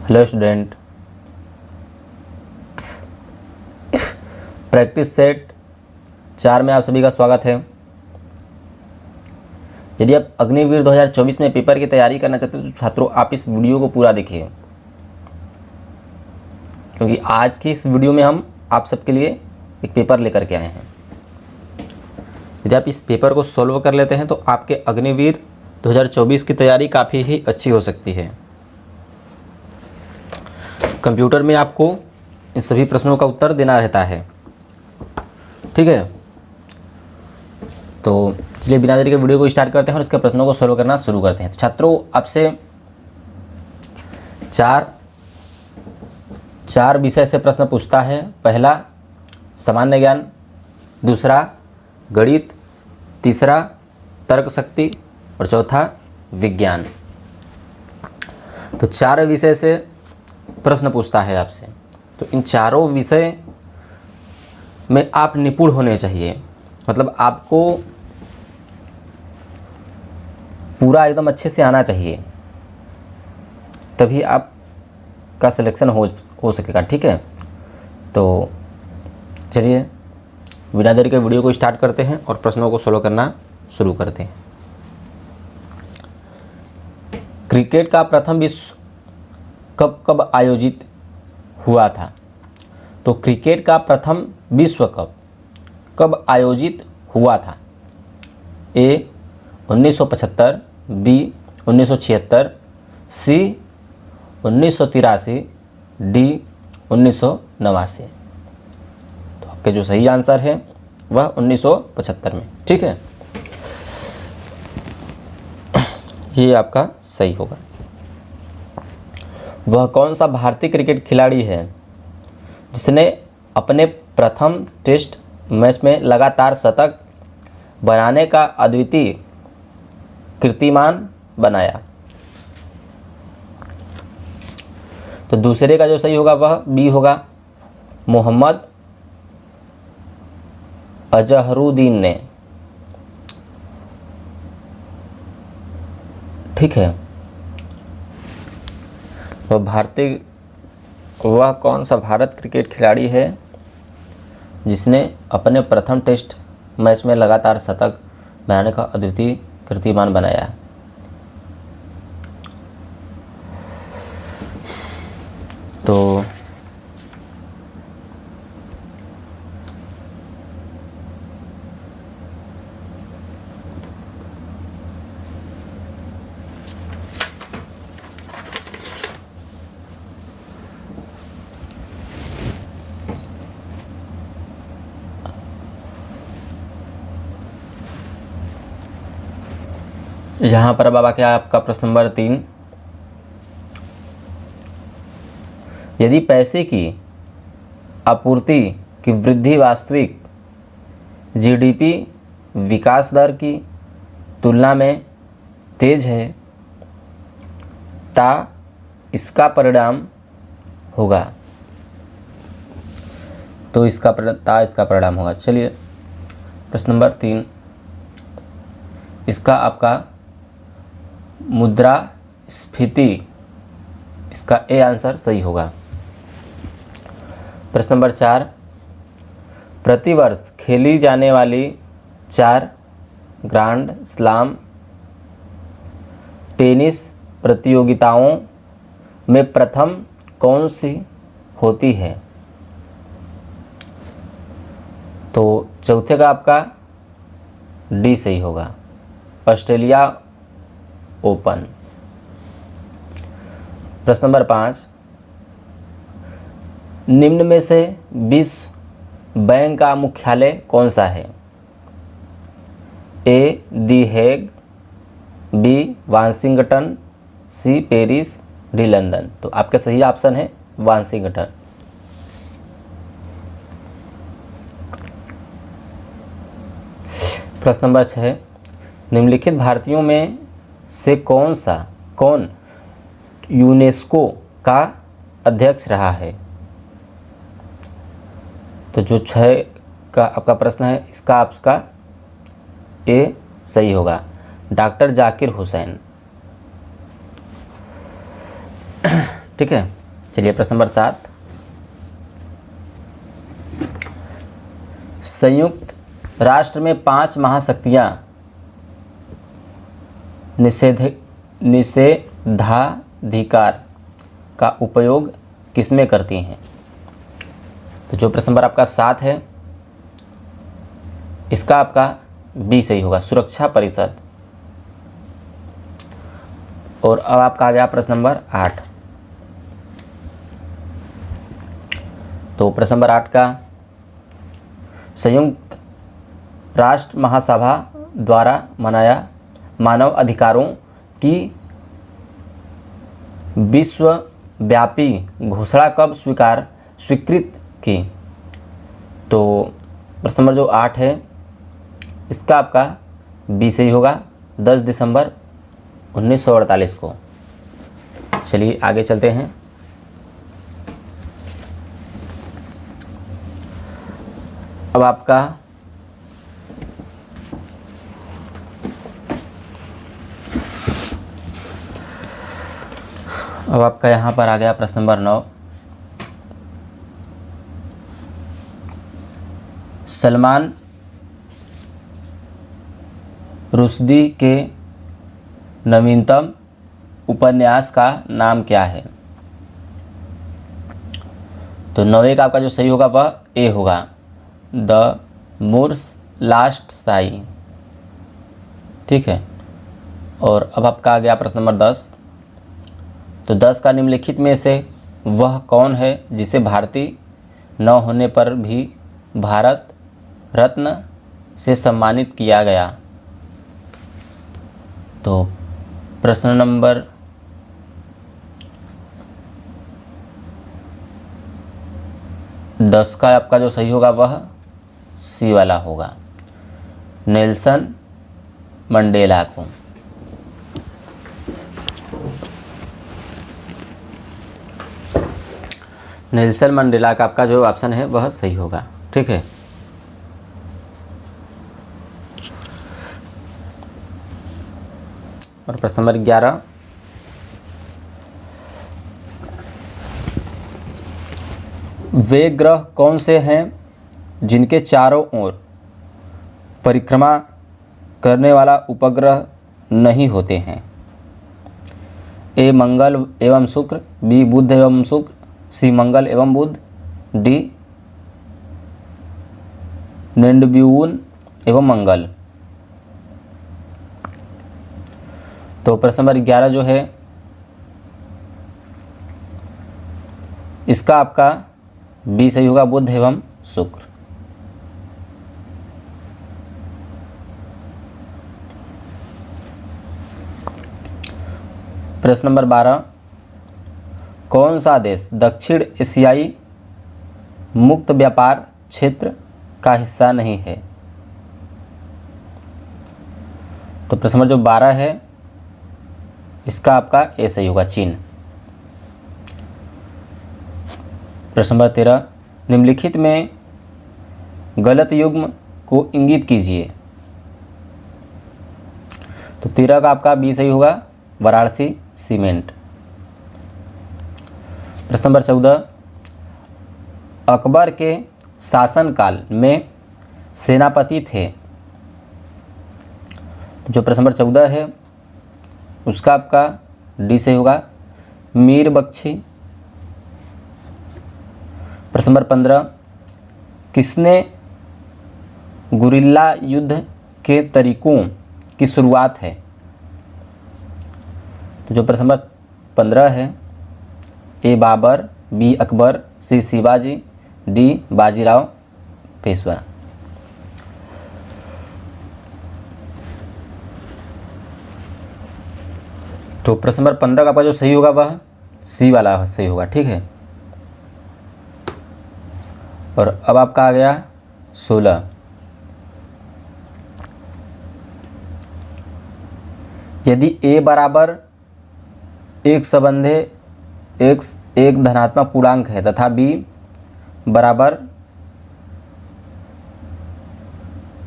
Hello student, practice set 4 में आप सभी का स्वागत है। यदि आप अग्निवीर 2024 में पेपर की तैयारी करना चाहते हो तो छात्रों आप इस वीडियो को पूरा देखिए, क्योंकि आज की इस वीडियो में हम आप सबके लिए एक पेपर लेकर के आए हैं। यदि आप इस पेपर को सॉल्व कर लेते हैं तो आपके अग्निवीर 2024 की तैयारी काफ़ी ही अच्छी हो सकती है। कंप्यूटर में आपको इन सभी प्रश्नों का उत्तर देना रहता है, ठीक है। तो चलिए बिना देरी के वीडियो को स्टार्ट करते हैं और इसके प्रश्नों को सॉल्व करना शुरू करते हैं। तो छात्रों आपसे चार विषय से प्रश्न पूछता है। पहला सामान्य ज्ञान, दूसरा गणित, तीसरा तर्क शक्ति और चौथा विज्ञान। तो 4 विषय से प्रश्न पूछता है आपसे। तो इन चारों विषय में आप निपुण होने चाहिए, मतलब आपको पूरा एकदम अच्छे से आना चाहिए, तभी आपका सिलेक्शन हो सकेगा, ठीक है। तो चलिए बिना देरी के वीडियो को स्टार्ट करते हैं और प्रश्नों को सॉल्व करना शुरू करते हैं। क्रिकेट का प्रथम विश्व कब आयोजित हुआ था? तो क्रिकेट का प्रथम विश्व कप कब आयोजित हुआ था? ए 1975, बी 1976, सी 1983, डी 1989। तो आपके जो सही आंसर है वह 1975 में, ठीक है। ये आपका सही होगा। वह कौन सा भारतीय क्रिकेट खिलाड़ी है जिसने अपने प्रथम टेस्ट मैच में लगातार शतक बनाने का अद्वितीय कीर्तिमान बनाया? तो दूसरे का जो सही होगा वह बी होगा, मोहम्मद अजहरुद्दीन ने, ठीक है। वह कौन सा भारत क्रिकेट खिलाड़ी है जिसने अपने प्रथम टेस्ट मैच में लगातार शतक बनाने का अद्वितीय कीर्तिमान बनाया? तो यहाँ पर बाबा क्या आपका प्रश्न नंबर 3, यदि पैसे की आपूर्ति की वृद्धि वास्तविक जीडीपी विकास दर की तुलना में तेज है ता इसका परिणाम होगा? तो इसका परिणाम होगा। चलिए प्रश्न नंबर 3, इसका आपका मुद्रास्फीति, इसका ए आंसर सही होगा। प्रश्न नंबर 4, प्रतिवर्ष खेली जाने वाली 4 ग्रैंड स्लैम टेनिस प्रतियोगिताओं में प्रथम कौन सी होती है? तो चौथे का आपका डी सही होगा, ऑस्ट्रेलिया ओपन। प्रश्न नंबर 5, निम्न में से विश्व बैंक का मुख्यालय कौन सा है? A the Hague, B Washington, C Paris, D London. तो आपका सही ऑप्शन है वाशिंगटन। प्रश्न नंबर 6, निम्नलिखित भारतीयों में से कौन यूनेस्को का अध्यक्ष रहा है? तो जो 6 का आपका प्रश्न है, इसका आपका ए सही होगा, डॉक्टर जाकिर हुसैन। ठीक है। चलिए प्रश्न नंबर 7, संयुक्त राष्ट्र में 5 महाशक्तियाँ निषेधाधिकार का उपयोग किसमें करती हैं? तो जो प्रश्न नंबर आपका 7 है, इसका आपका बी सही होगा, सुरक्षा परिषद। और अब आपका आ गया प्रश्न नंबर 8। तो प्रश्न नंबर 8 का, संयुक्त राष्ट्र महासभा द्वारा मनाया मानव अधिकारों की विश्वव्यापी घोषणा कब स्वीकृत की? तो प्रश्न नंबर जो 8 है, इसका आपका बी सही होगा, 10 दिसंबर 1948 को। चलिए आगे चलते हैं। अब आपका यहाँ पर आ गया प्रश्न नंबर 9, सलमान रुश्दी के नवीनतम उपन्यास का नाम क्या है? तो 9 का आपका जो सही होगा वह ए होगा, द मूर्स लास्ट साई। ठीक है। और अब आपका आ गया प्रश्न नंबर 10। तो 10 का, निम्नलिखित में से वह कौन है जिसे भारतीय न होने पर भी भारत रत्न से सम्मानित किया गया? तो प्रश्न नंबर 10 का आपका जो सही होगा वह सी वाला होगा, नेल्सन मंडेला को। नेल्सन मंडेला का आपका जो ऑप्शन है वह सही होगा। ठीक है। और प्रश्न नंबर 11, वे ग्रह कौन से हैं जिनके चारों ओर परिक्रमा करने वाला उपग्रह नहीं होते हैं? ए मंगल एवं शुक्र, बी बुध एवं शुक्र, सी मंगल एवं बुध, डी निंडब्यून एवं मंगल। तो प्रश्न नंबर 11 जो है, इसका आपका बी सही होगा, बुध एवं शुक्र। प्रश्न नंबर 12, कौन सा देश दक्षिण एशियाई मुक्त व्यापार क्षेत्र का हिस्सा नहीं है? तो प्रश्न नंबर जो 12 है, इसका आपका ए सही होगा, चीन। प्रश्न नंबर 13, निम्नलिखित में गलत युग्म को इंगित कीजिए। तो 13 का आपका बी सही होगा, वाराणसी सीमेंट। प्रश्न नंबर 14, अकबर के शासनकाल में सेनापति थे? जो प्रश्न नंबर 14 है, उसका आपका डी सही होगा, मीर बख्शी। प्रश्न नंबर 15, किसने गुरिल्ला युद्ध के तरीकों की शुरुआत है? तो जो प्रश्न नंबर 15 है, ए बाबर, बी अकबर, सी शिवाजी, डी बाजीराव पेशवा। तो प्रश्न नंबर 15 का आपका जो सही होगा वह सी वाला सही होगा। ठीक है। और अब आपका आ गया 16, यदि ए बराबर एक संबंधे एक धनात्मक पूर्णांक है तथा बी बराबर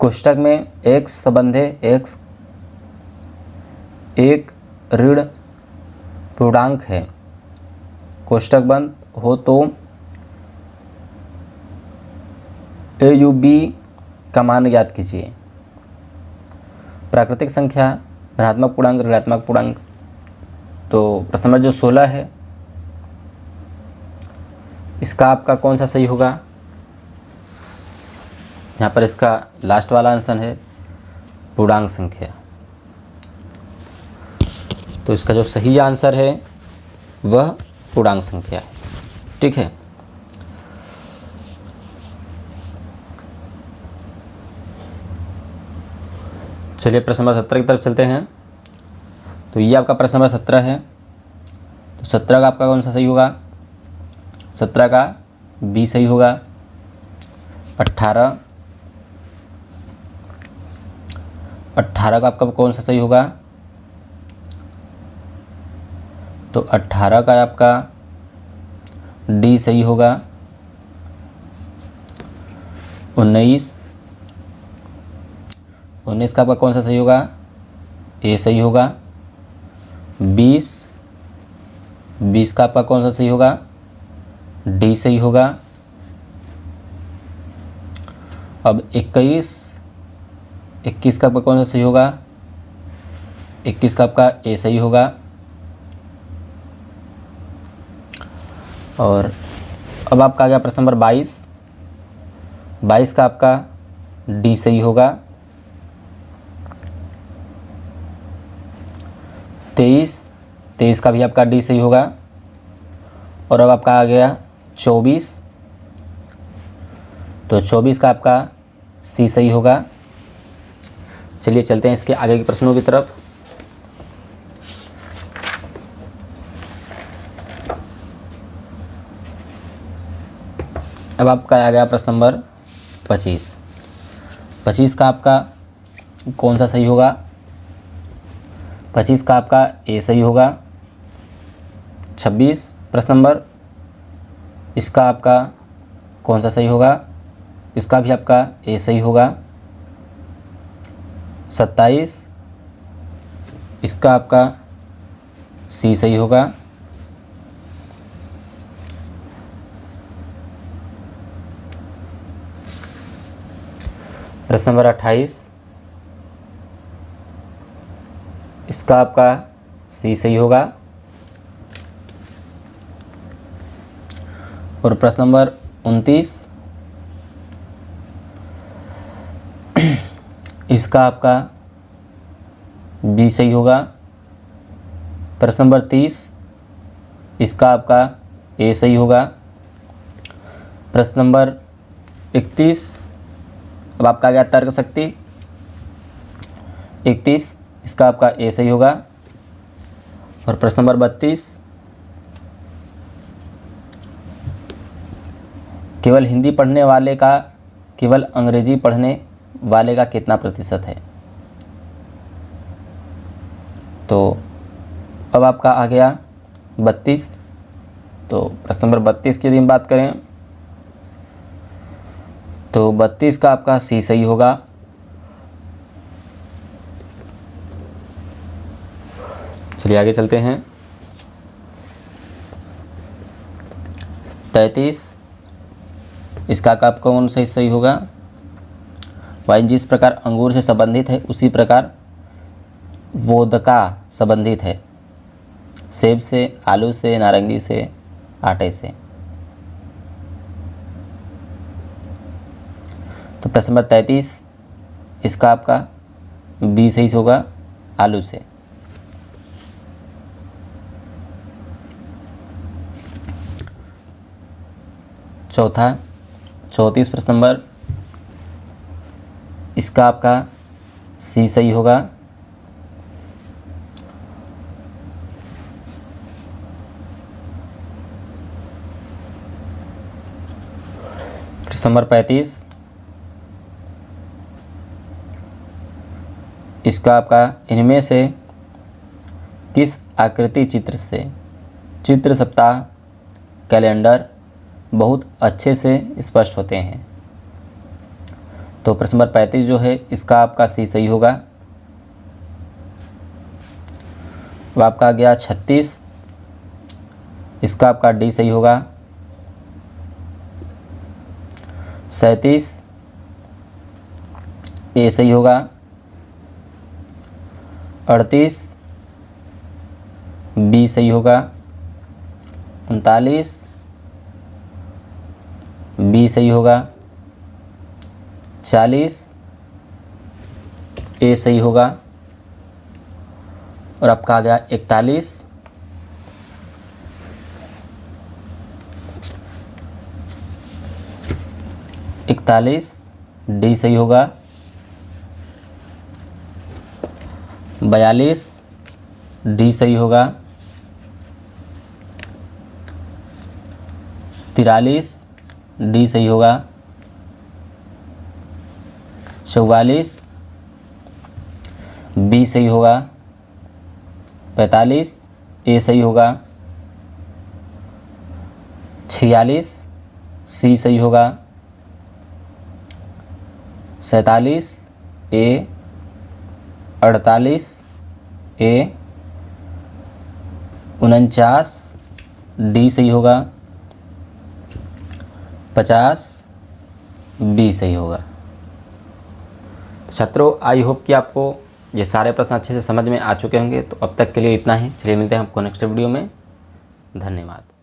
कोष्ठक में x संबंधे x एक ऋण पूर्णांक है, कोष्टक बंद हो तो AUB का मान ज्ञात कीजिए। प्राकृतिक संख्या, धनात्मक पूर्णांक, ऋणात्मक पूर्णांक। तो प्रश्न नंबर जो 16 है इसका आपका कौन सा सही होगा? यहाँ पर इसका लास्ट वाला आंसर है पूर्णांक संख्या। तो इसका जो सही आंसर है वह पूर्णांक संख्या है। ठीक है, चलिए प्रश्न नंबर 17 की तरफ चलते हैं। तो ये आपका प्रश्न नंबर 17 है। तो 17 का आपका कौन सा सही होगा? 17 का बी सही होगा। 18 का आपका कौन सा सही होगा? तो 18 का आपका डी सही होगा। 19 का आपका कौन सा सही होगा? ए सही होगा। 20 का आपका कौन सा सही होगा? डी सही होगा। अब 21 का आपका कौन सा सही होगा? 21 का आपका ए सही होगा। और अब आपका आ गया प्रश्न नंबर 22 का आपका डी सही होगा। 23 का भी आपका डी सही होगा। और अब आपका आ गया 24, तो 24 का आपका सी सही होगा। चलिए चलते हैं इसके आगे के प्रश्नों की तरफ। अब आपका आ गया प्रश्न नंबर 25 का आपका कौन सा सही होगा? 25 का आपका ए सही होगा। 26 प्रश्न नंबर, इसका आपका कौन सा सही होगा? इसका भी आपका ए सही होगा। 27 इसका आपका सी सही होगा। प्रश्न नंबर 28 इसका आपका सी सही होगा। और प्रश्न नंबर 29 इसका आपका बी सही होगा। प्रश्न नंबर 30 इसका आपका ए सही होगा। प्रश्न नंबर 31 अब आपका आ गया तर्क शक्ति। 31 इसका आपका ए सही होगा। और प्रश्न नंबर 32 केवल हिंदी पढ़ने वाले का, केवल अंग्रेजी पढ़ने वाले का कितना प्रतिशत है? तो अब आपका आ गया 32। तो प्रश्न नंबर 32 की यदि हम बात करें तो 32 का आपका सी सही होगा। चलिए आगे चलते हैं। 33 इसका आपका कौन सा सही होगा? वाइन जिस प्रकार अंगूर से संबंधित है उसी प्रकार वोदका संबंधित है, सेब से, आलू से, नारंगी से, आटे से। तो प्रश्न नंबर 33 इसका आपका बी सही होगा, आलू से। चौथा 34 प्रश्न नंबर, इसका आपका सी सही होगा। प्रश्न नंबर 35 इसका आपका इनमें से किस आकृति चित्र से चित्र सप्ताह कैलेंडर बहुत अच्छे से स्पष्ट होते हैं? तो प्रश्न नंबर 35 जो है इसका आपका सी सही होगा। अब आपका आ गया 36 इसका आपका डी सही होगा। 37 ए सही होगा। 38 बी सही होगा। 39 बी सही होगा। 40 ए सही होगा। और आपका आ गया 41 डी सही होगा। 42 डी सही होगा। 43 डी सही होगा। 44 बी सही होगा। 45 ए सही होगा। 46 सी सही होगा। 47 ए। 48 ए। 49 डी सही होगा। 50 बी सही होगा। छात्रों, आई होप कि आपको ये सारे प्रश्न अच्छे से समझ में आ चुके होंगे। तो अब तक के लिए इतना ही। चलिए मिलते हैं आपको नेक्स्ट वीडियो में। धन्यवाद।